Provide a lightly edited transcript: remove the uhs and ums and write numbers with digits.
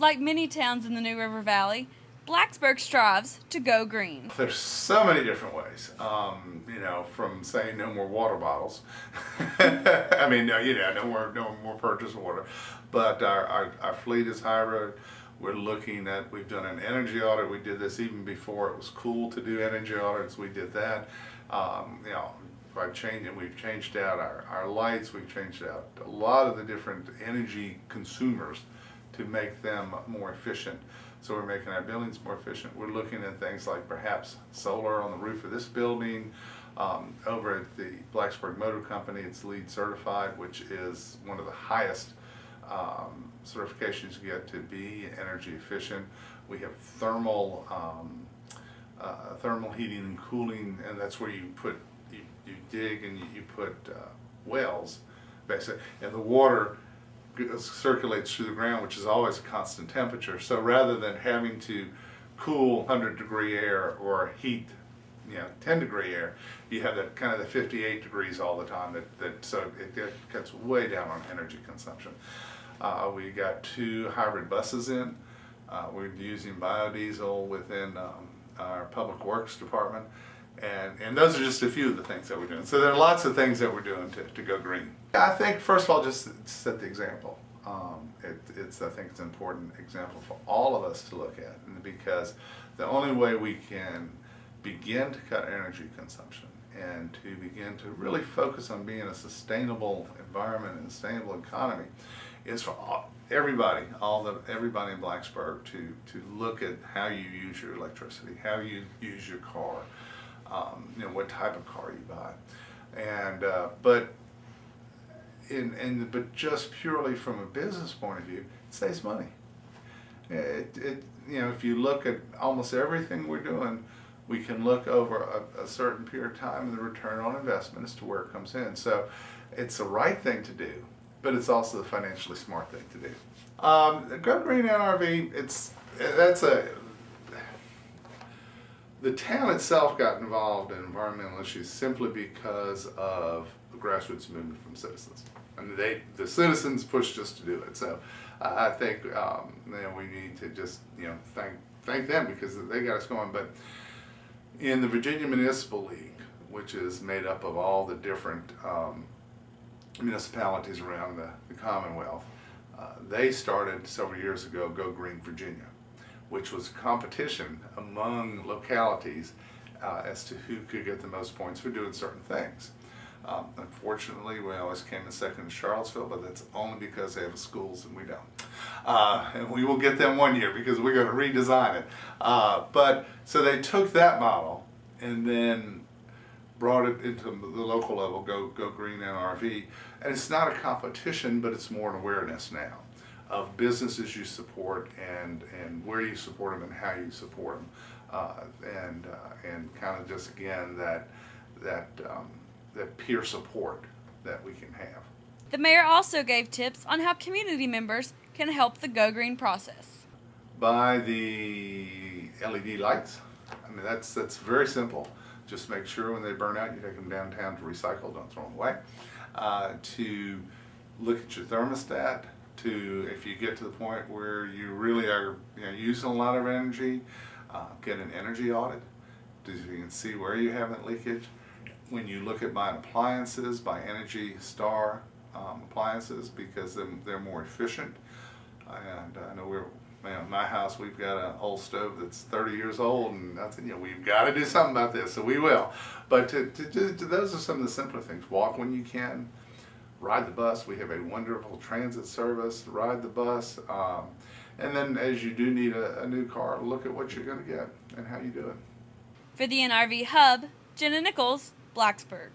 Like many towns in the New River Valley, Blacksburg strives to go green. There's so many different ways, from saying no more water bottles. I mean, no more purchased water. But our fleet is hybrid. We've done an energy audit. We did this even before it was cool to do energy audits. We did that. We've changed out our lights. We've changed out a lot of the different energy consumers to make them more efficient. So we're making our buildings more efficient. We're looking at things like perhaps solar on the roof of this building. Over at the Blacksburg Motor Company, it's LEED certified, which is one of the highest certifications you get to be energy efficient. We have thermal heating and cooling, and that's where you dig and you put wells, basically, and the water circulates through the ground, which is always a constant temperature. So rather than having to cool 100-degree air or heat 10-degree air, you have that kind of the 58 degrees all the time. So it cuts way down on energy consumption. We got 2 hybrid buses in. We're using biodiesel within our public works department. And those are just a few of the things that we're doing. So there are lots of things that we're doing to go green. I think, first of all, just set the example. I think it's an important example for all of us to look at, because the only way we can begin to cut energy consumption and to begin to really focus on being a sustainable environment and a sustainable economy is for everybody in Blacksburg to look at how you use your electricity, how you use your car, what type of car you buy, but just purely from a business point of view, it saves money. If you look at almost everything we're doing, we can look over a certain period of time and the return on investment as to where it comes in. So it's the right thing to do, but it's also the financially smart thing to do. Go Green NRV, the town itself got involved in environmental issues simply because of the grassroots movement from citizens. I mean, the citizens pushed us to do it. So I think we need to just thank them because they got us going. But in the Virginia Municipal League, which is made up of all the different municipalities around the Commonwealth, they started several years ago Go Green Virginia, which was a competition among localities as to who could get the most points for doing certain things. Unfortunately, we always came in second in Charlottesville, but that's only because they have schools and we don't. And we will get them one year because we're going to redesign it. So they took that model and then brought it into the local level, Go Green NRV. And it's not a competition, but it's more an awareness now of businesses you support and where you support them and how you support them, and kind of just again that peer support that we can have. The mayor also gave tips on how community members can help the Go Green process. Buy the LED lights. I mean, that's very simple. Just make sure when they burn out, you take them downtown to recycle. Don't throw them away. To look at your thermostat. If you get to the point where you really are using a lot of energy, get an energy audit so you can see where you have that leakage. When you look at buying appliances, buy Energy Star appliances because they're more efficient. And I know in my house we've got an old stove that's 30 years old, and I said, we've got to do something about this, so we will. But those are some of the simpler things. Walk when you can. Ride the bus. We have a wonderful transit service. Ride the bus. And then as you do need a new car, look at what you're going to get and how you do it. For the NRV Hub, Jenna Nichols, Blacksburg.